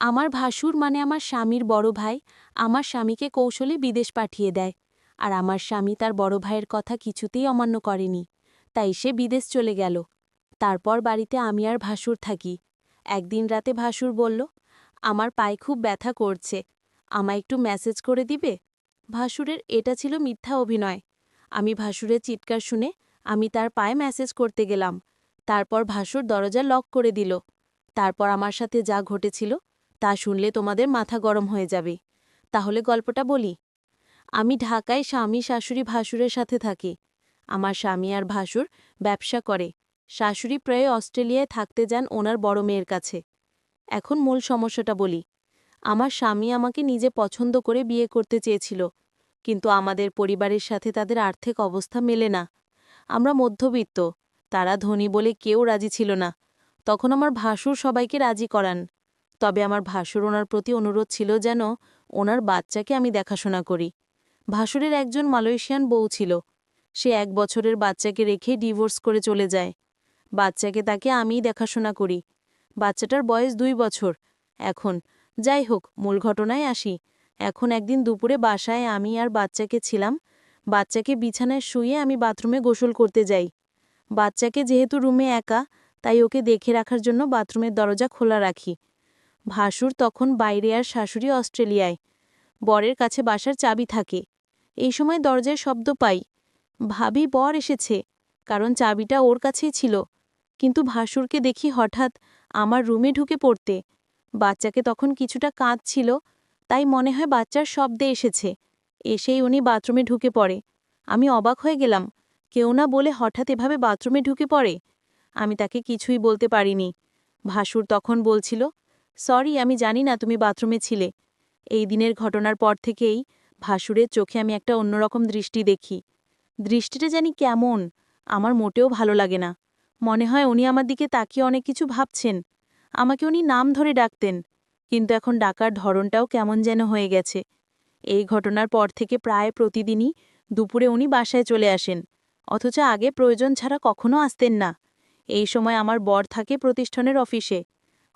আমার ভাসুর মানে আমার স্বামীর বড় ভাই আমার স্বামীকে কৌশলে বিদেশ পাঠিয়ে দেয়। আর আমার স্বামী তার বড় ভাইয়ের কথা কিছুতেই অমান্য করেনি, তাই সে বিদেশ চলে গেল। তারপর বাড়িতে আমি আর ভাসুর থাকি। একদিন রাতে ভাসুর বলল, আমার পায়ে খুব ব্যথা করছে, আমায় একটু মেসেজ করে দিবে। ভাসুরের এটা ছিল মিথ্যা অভিনয়। আমি ভাসুরের চিৎকার শুনে আমি তার পায়ে মেসেজ করতে গেলাম। তারপর ভাসুর দরজা লক করে দিল। তারপর আমার সাথে যা ঘটেছিল তা শুনলে তোমাদের মাথা গরম হয়ে যাবে। তাহলে গল্পটা বলি। আমি ঢাকায় স্বামী শাশুড়ি ভাসুরের সাথে থাকি। আমার স্বামী আর ভাসুর ব্যবসা করে। শাশুড়ি প্রায় অস্ট্রেলিয়ায় থাকতে যান ওনার বড় মেয়ের কাছে। এখন মূল সমস্যাটা বলি। আমার স্বামী আমাকে নিজে পছন্দ করে বিয়ে করতে চেয়েছিল, কিন্তু আমাদের পরিবারের সাথে তাদের আর্থিক অবস্থা মেলে না। আমরা মধ্যবিত্ত, তারা ধনী বলে কেউ রাজি ছিল না। তখন আমার ভাসুর সবাইকে রাজি করান। তবে আমার ভাসুর ওনার প্রতি অনুরোধ ছিল যেন ওনার বাচ্চাকে আমি দেখাশোনা করি। ভাসুরের একজন মালয়েশিয়ান বউ ছিল। সে 1 বছরের বাচ্চাকে রেখে ডিভোর্স করে চলে যায়। বাচ্চাকে তাকে আমিই দেখাশোনা করি। বাচ্চাটার বয়স 2 বছর এখন। যাই হোক, মূল ঘটনায় আসি। এখন একদিন দুপুরে বাসায় আমি আর বাচ্চাকে ছিলাম। বাচ্চাকে বিছানায় শুয়ে আমি বাথরুমে গোসল করতে যাই। বাচ্চাকে যেহেতু রুমে একা, তাই ওকে দেখে রাখার জন্য বাথরুমের দরজা খোলা রাখি। ভাসুর তখন বাইরে আর শাশুড়ি অস্ট্রেলিয়ায়। বরের কাছে বাসার চাবি থাকে। এই সময় দরজায় শব্দ পাই। ভাবি বর এসেছে, কারণ চাবিটা ওর কাছেই ছিল। কিন্তু ভাসুরকে দেখি হঠাৎ আমার রুমে ঢুকে পড়তে। বাচ্চাকে তখন কিছুটা কাঁদছিল, তাই মনে হয় বাচ্চার শব্দে এসেছে। এসেই উনি বাথরুমে ঢুকে পড়ে। আমি অবাক হয়ে গেলাম, কেউ না বলে হঠাৎ এভাবে বাথরুমে ঢুকে পড়ে। আমি তাকে কিছুই বলতে পারিনি। ভাসুর তখন বলছিল, সরি, আমি জানি না তুমি বাথরুমে ছিলে। এই দিনের ঘটনার পর থেকেই ভাসুরের চোখে আমি একটা অন্যরকম দৃষ্টি দেখি। দৃষ্টিটা জানি কেমন, আমার মোটেও ভালো লাগে না। মনে হয় উনি আমার দিকে তাকিয়ে অনেক কিছু ভাবছেন। আমাকে উনি নাম ধরে ডাকতেন, কিন্তু এখন ডাকার ধরনটাও কেমন যেন হয়ে গেছে। এই ঘটনার পর থেকে প্রায় প্রতিদিনই দুপুরে উনি বাসায় চলে আসেন, অথচ আগে প্রয়োজন ছাড়া কখনো আসতেন না। এই সময় আমার বর থাকে প্রতিষ্ঠানের অফিসে।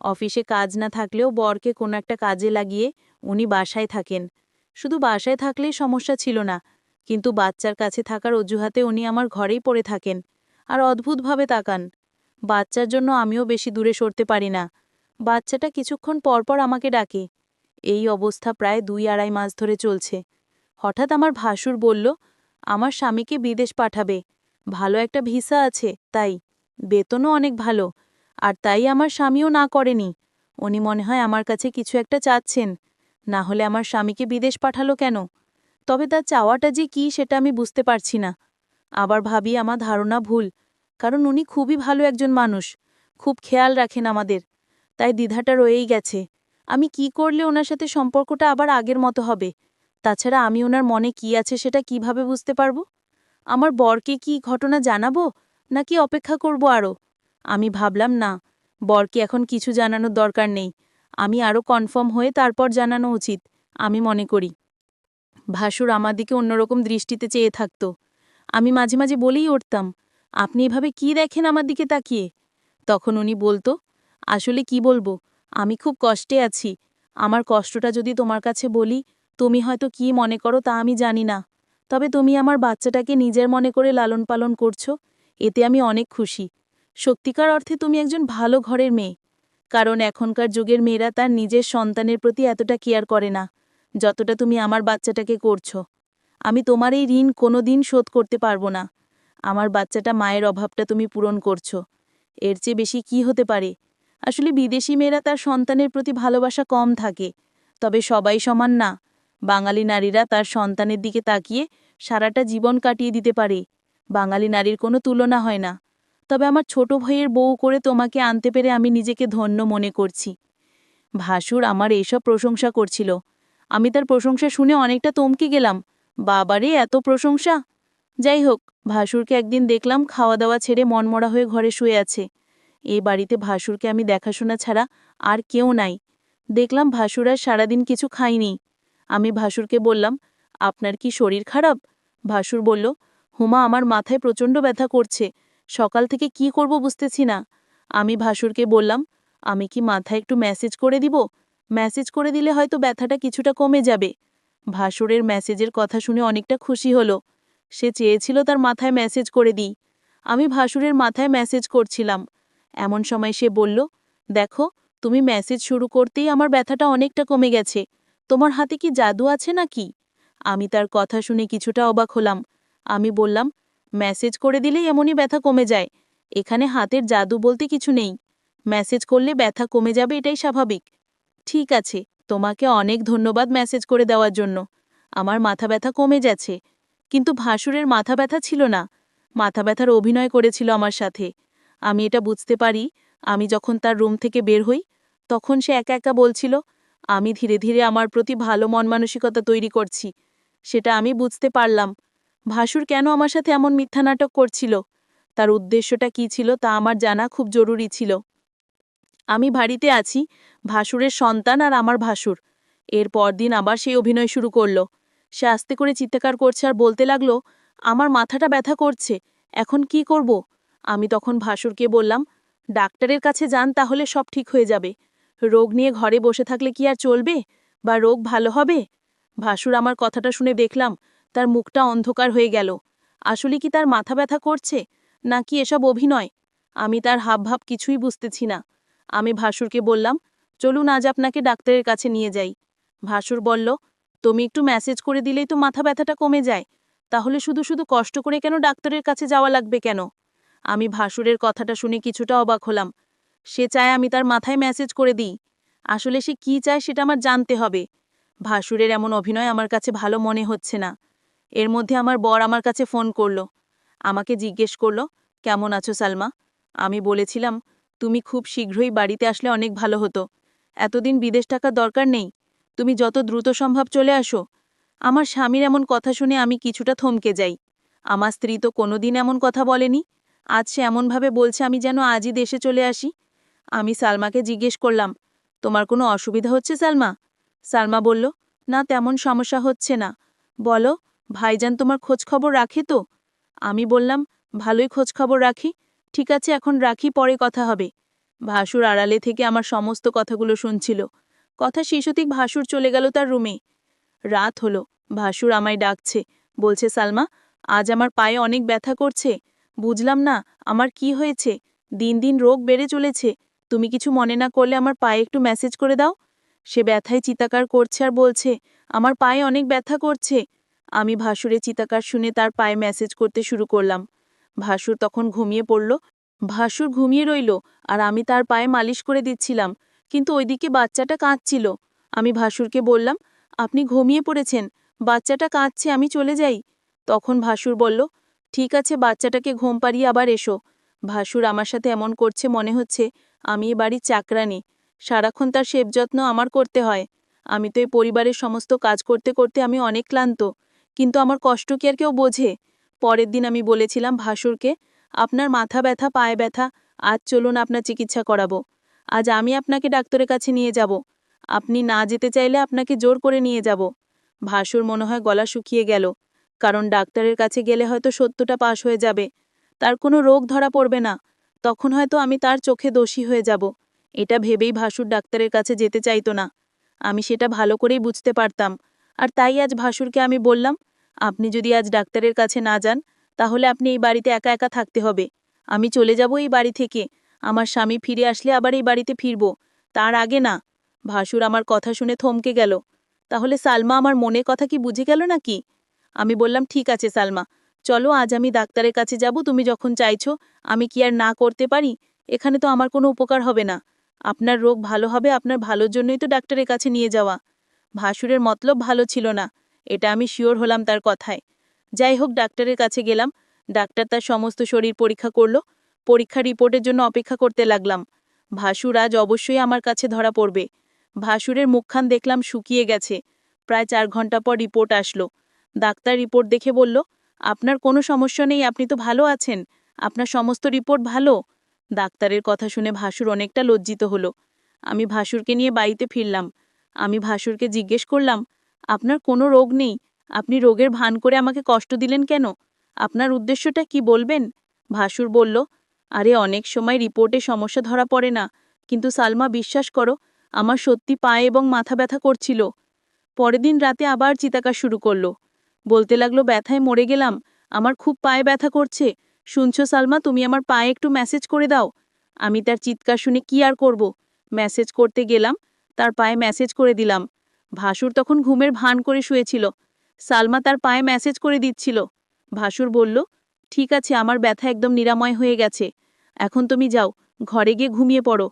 অফিসে কাজ না থাকলেও বরকে কোনো একটা কাজে লাগিয়ে উনি বাসায় থাকেন। শুধু বাসায় থাকলেই সমস্যা ছিল না, কিন্তু বাচ্চার কাছে থাকার অজুহাতে উনি আমার ঘরেই পড়ে থাকেন আর অদ্ভুতভাবে তাকান। বাচ্চার জন্য আমিও বেশি দূরে সরতে পারি না। বাচ্চাটা কিছুক্ষণ পরপর আমাকে ডাকে। এই অবস্থা প্রায় 2-2.5 মাস ধরে চলছে। হঠাৎ আমার ভাসুর বলল, আমার স্বামীকে বিদেশ পাঠাবে, ভালো একটা ভিসা আছে, তাই বেতনও অনেক ভালো। আর তাই আমার স্বামীও না করেনি। উনি মনে হয় আমার কাছে কিছু একটা চাচ্ছেন, না হলে আমার স্বামীকে বিদেশ পাঠালো কেন? তবে তার চাওয়াটা যে কি সেটা আমি বুঝতে পারছি না। আবার ভাবি আমার ধারণা ভুল, কারণ উনি খুবই ভালো একজন মানুষ, খুব খেয়াল রাখেন আমাদের। তাই দ্বিধাটা রয়েই গেছে। আমি কি করলে ওনার সাথে সম্পর্কটা আবার আগের মতো হবে? তাছাড়া আমি ওনার মনে কি আছে সেটা কিভাবে বুঝতে পারবো? আমার বরকে কি ঘটনা জানাবো, নাকি অপেক্ষা করব আরও? আমি ভাবলাম না, বরকে এখন কিছু জানানোর দরকার নেই। আমি আরও কনফার্ম হয়ে তারপর জানানো উচিত, আমি মনে করি। ভাসুর আমার দিকে অন্যরকম দৃষ্টিতে চেয়ে থাকত। আমি মাঝে মাঝে বলেই উঠতাম, আপনি এভাবে কি দেখেন আমার দিকে তাকিয়ে? তখন উনি বলতো, আসলে কি বলবো, আমি খুব কষ্টে আছি। আমার কষ্টটা যদি তোমার কাছে বলি, তুমি হয়তো কি মনে করো তা আমি জানি না। তবে তুমি আমার বাচ্চাটাকে নিজের মনে করে লালন পালন করছো, এতে আমি অনেক খুশি। সত্যিকার অর্থে তুমি একজন ভালো ঘরের মেয়ে। কারণ এখনকার যুগের মেয়েরা তার নিজের সন্তানের প্রতি এতটা কেয়ার করে না, যতটা তুমি আমার বাচ্চাটাকে করছো। আমি তোমার এই ঋণ কোনো দিন শোধ করতে পারবো না। আমার বাচ্চাটা মায়ের অভাবটা তুমি পূরণ করছো, এর চেয়ে বেশি কি হতে পারে? আসলে বিদেশি মেয়েরা তার সন্তানের প্রতি ভালোবাসা কম থাকে, তবে সবাই সমান না। বাঙালি নারীরা তার সন্তানের দিকে তাকিয়ে সারাটা জীবন কাটিয়ে দিতে পারে। বাঙালি নারীর কোনো তুলনা হয় না। তবে আমার ছোট ভাইয়ের বউ করে তোমাকে আনতে পেরে আমি নিজেকে ধন্য মনে করছি। ভাসুর আমার এইসব প্রশংসা করছিল। আমি তার প্রশংসা শুনে অনেকটা চমকে গেলাম। বাবারে, এত প্রশংসা! যাই হোক, ভাসুরকে একদিন দেখলাম খাওয়া দাওয়া ছেড়ে মনমরা হয়ে ঘরে শুয়ে আছে। এই বাড়িতে ভাসুরকে আমি দেখাশোনা ছাড়া আর কেউ নাই। দেখলাম ভাসুর আর সারাদিন কিছু খায়নি। আমি ভাসুরকে বললাম, আপনার কি শরীর খারাপ? ভাসুর বলল, হুমা, আমার মাথায় প্রচণ্ড ব্যথা করছে, সকাল থেকে কি করব বুঝতেছি না। আমি ভাসুরকে বললাম, আমি কি মাথায় একটু ম্যাসেজ করে দিব? মেসেজ করে দিলে হয়তো ব্যথাটা কিছুটা কমে যাবে। ভাসুরের মেসেজের কথা শুনে অনেকটা খুশি হলো। সে চেয়েছিল তার মাথায় মেসেজ করে দিই। আমি ভাসুরের মাথায় মেসেজ করছিলাম। এমন সময় সে বলল, দেখো, তুমি মেসেজ শুরু করতেই আমার ব্যথাটা অনেকটা কমে গেছে। তোমার হাতে কি জাদু আছে নাকি? আমি তার কথা শুনে কিছুটা অবাক হলাম। আমি বললাম, মেসেজ করে দিলেই এমনই ব্যথা কমে যায়। এখানে হাতের জাদু বলতে কিছু নেই। মেসেজ করলে ব্যথা কমে যাবে, এটাই স্বাভাবিক। ঠিক আছে, তোমাকে অনেক ধন্যবাদ মেসেজ করে দেওয়ার জন্য। আমার মাথা ব্যথা কমে যাচ্ছে। কিন্তু ভাসুরের মাথা ব্যথা ছিল না, মাথা ব্যথার অভিনয় করেছিল আমার সাথে। আমি এটা বুঝতে পারি, আমি যখন তার রুম থেকে বের হই, তখন সে একা একা বলছিল, আমি ধীরে ধীরে আমার প্রতি ভালো মন মানসিকতা তৈরি করছি। সেটা আমি বুঝতে পারলাম। ভাসুর কেন আমার সাথে এমন মিথ্যা নাটক করছিল, তার উদ্দেশ্যটা কী ছিল তা আমার জানা খুব জরুরি ছিল। আমি বাড়িতে আছি, ভাসুরের সন্তান আর আমার ভাসুর। এর পরদিন আবার সেই অভিনয় শুরু করল। সে আস্তে করে চিৎকার করছে আর বলতে লাগলো, আমার মাথাটা ব্যথা করছে, এখন কি করব? আমি তখন ভাসুরকে বললাম, ডাক্তারের কাছে যান, তাহলে সব ঠিক হয়ে যাবে। রোগ নিয়ে ঘরে বসে থাকলে কি আর চলবে, বা রোগ ভালো হবে? ভাসুর আমার কথাটা শুনে দেখলাম তার মুখটা অন্ধকার হয়ে গেল। আসলে কি তার মাথা ব্যথা করছে, নাকি এসব অভিনয়? আমি তার হাবভাব কিছুই বুঝতেছি না। আমি ভাসুরকে বললাম, চলুন আজ আপনাকে ডাক্তারের কাছে নিয়ে যাই। ভাসুর বলল, তুমি একটু মেসেজ করে দিলেই তো মাথা ব্যথাটা কমে যায়, তাহলে শুধু শুধু কষ্ট করে কেন ডাক্তারের কাছে যাওয়া লাগবে কেন? আমি ভাসুরের কথাটা শুনে কিছুটা অবাক হলাম। সে চায় আমি তার মাথায় মেসেজ করে দিই। আসলে সে কি চায় সেটা আমার জানতে হবে। ভাসুরের এমন অভিনয় আমার কাছে ভালো মনে হচ্ছে না। এর মধ্যে আমার বর আমার কাছে ফোন করল। আমাকে জিজ্ঞেস করল, কেমন আছো সালমা? আমি বলেছিলাম, তুমি খুব শীঘ্রই বাড়িতে আসলে অনেক ভালো হতো। এতদিন বিদেশ টাকার দরকার নেই, তুমি যত দ্রুত সম্ভব চলে আসো। আমার স্বামীর এমন কথা শুনে আমি কিছুটা থমকে যাই। আমার স্ত্রী তো কোনোদিন এমন কথা বলেনি। আজ সে এমনভাবে বলছে আমি যেন আজই দেশে চলে আসি। আমি সালমাকে জিজ্ঞেস করলাম, তোমার কোনো অসুবিধা হচ্ছে সালমা? সালমা বলল, না, তেমন সমস্যা হচ্ছে না। বলো, ভাইজান তোমার খোঁজ খবর রাখে তো? আমি বললাম, ভালোই খোঁজ খবর রাখি। ঠিক আছে, এখন রাখি, পরে কথা হবে। ভাসুর আড়ালে থেকে আমার সমস্ত কথাগুলো শুনছিল। কথা শেষ হতেই ভাসুর চলে গেল তার রুমে। রাত হলো, ভাসুর আমায় ডাকছে, বলছে, সালমা, আজ আমার পায়ে অনেক ব্যথা করছে। বুঝলাম না আমার কি হয়েছে, দিন দিন রোগ বেড়ে চলেছে। তুমি কিছু মনে না করলে আমার পায়ে একটু মেসেজ করে দাও। সে ব্যথায় চিৎকার করছে আর বলছে, আমার পায়ে অনেক ব্যথা করছে। আমি ভাসুরের চিৎকার শুনে তার পায়ে মেসেজ করতে শুরু করলাম। ভাসুর তখন ঘুমিয়ে পড়ল। ভাসুর ঘুমিয়ে রইল আর আমি তার পায়ে মালিশ করে দিচ্ছিলাম, কিন্তু ওইদিকে বাচ্চাটা কাঁদছিল। আমি ভাসুরকে বললাম, আপনি ঘুমিয়ে পড়েছেন, বাচ্চাটা কাঁদছে, আমি চলে যাই। তখন ভাসুর বলল, ঠিক আছে, বাচ্চাটাকে ঘুম পাড়িয়ে আবার এসো। ভাসুর আমার সাথে এমন করছে মনে হচ্ছে আমি এ বাড়ির চাকরানি, সারাক্ষণ তার সেব যত্ন আমার করতে হয়। আমি তো এই পরিবারের সমস্ত কাজ করতে করতে আমি অনেক ক্লান্ত, কিন্তু আমার কষ্ট কি আর কেউ বোঝে? পরের দিন আমি বলেছিলাম ভাসুরকে, আপনার মাথা ব্যথা, পায়ে ব্যথা, আজ চলুন আপনার চিকিৎসা করাবো। আজ আমি আপনাকে ডাক্তারের কাছে নিয়ে যাব। আপনি না যেতে চাইলে আপনাকে জোর করে নিয়ে যাব। ভাসুর মনে হয় গলা শুকিয়ে গেল, কারণ ডাক্তারের কাছে গেলে হয়তো সত্যটা পাশ হয়ে যাবে, তার কোনো রোগ ধরা পড়বে না। তখন হয়তো আমি তার চোখে দোষী হয়ে যাব। এটা ভেবেই ভাসুর ডাক্তারের কাছে যেতে চাইতো না। আমি সেটা ভালো করেই বুঝতে পারতাম। আর তাই আজ ভাসুরকে আমি বললাম, আপনি যদি আজ ডাক্তারের কাছে না যান, তাহলে আপনি এই বাড়িতে একা একা থাকতে হবে। আমি চলে যাব এই বাড়ি থেকে। আমার স্বামী ফিরে আসলে আবার এই বাড়িতে ফিরব, তার আগে না। ভাসুর আমার কথা শুনে থমকে গেল। তাহলে সালমা আমার মনের কথা কি বুঝে গেল নাকি? আমি বললাম, ঠিক আছে সালমা, চলো আজ আমি ডাক্তারের কাছে যাব, তুমি যখন চাইছো। আমি কি আর না করতে পারি? এখানে তো আমার কোনো উপকার হবে না। আপনার রোগ ভালো হবে, আপনার ভালোর জন্যই তো ডাক্তারের কাছে নিয়ে যাওয়া। ভাসুরের মতলব ভালো ছিল না, এটা আমি শিওর হলাম তার কথায়। যাই হোক, ডাক্তারের কাছে গেলাম। ডাক্তার তার সমস্ত শরীর পরীক্ষা করল। পরীক্ষার রিপোর্টের জন্য অপেক্ষা করতে লাগলাম। ভাসুর আজ অবশ্যই আমার কাছে ধরা পড়বে। ভাসুরের মুখখান দেখলাম শুকিয়ে গেছে। প্রায় 4 ঘন্টা পর রিপোর্ট আসলো। ডাক্তার রিপোর্ট দেখে বলল, আপনার কোনো সমস্যা নেই, আপনি তো ভালো আছেন, আপনার সমস্ত রিপোর্ট ভালো। ডাক্তারের কথা শুনে ভাসুর অনেকটা লজ্জিত হলো। আমি ভাসুরকে নিয়ে বাড়িতে ফিরলাম। আমি ভাসুরকে জিজ্ঞেস করলাম, আপনার কোনো রোগ নেই, আপনি রোগের ভান করে আমাকে কষ্ট দিলেন কেন? আপনার উদ্দেশ্যটা কি বলবেন? ভাসুর বলল, আরে অনেক সময় রিপোর্টে সমস্যা ধরা পড়ে না, কিন্তু সালমা, বিশ্বাস করো, আমার সত্যি পায়ে এবং মাথা ব্যথা করছিল। পরের দিন রাতে আবার চিৎকার শুরু করলো। বলতে লাগলো, ব্যথায় মরে গেলাম, আমার খুব পায়ে ব্যথা করছে, শুনছো সালমা, তুমি আমার পায়ে একটু ম্যাসেজ করে দাও। আমি তার চিৎকার শুনে কি আর করব, ম্যাসেজ করতে গেলাম, তার পায়ে ম্যাসেজ করে দিলাম। ভাসুর তখন ঘুমের ভান করে শুয়েছিল। সালমা তার পায়ে ম্যাসেজ করে দিচ্ছিল। ভাসুর বলল, ঠিক আছে, আমার ব্যথা একদম নিরাময় হয়ে গেছে, এখন তুমি যাও, ঘরে গিয়ে ঘুমিয়ে পড়ো,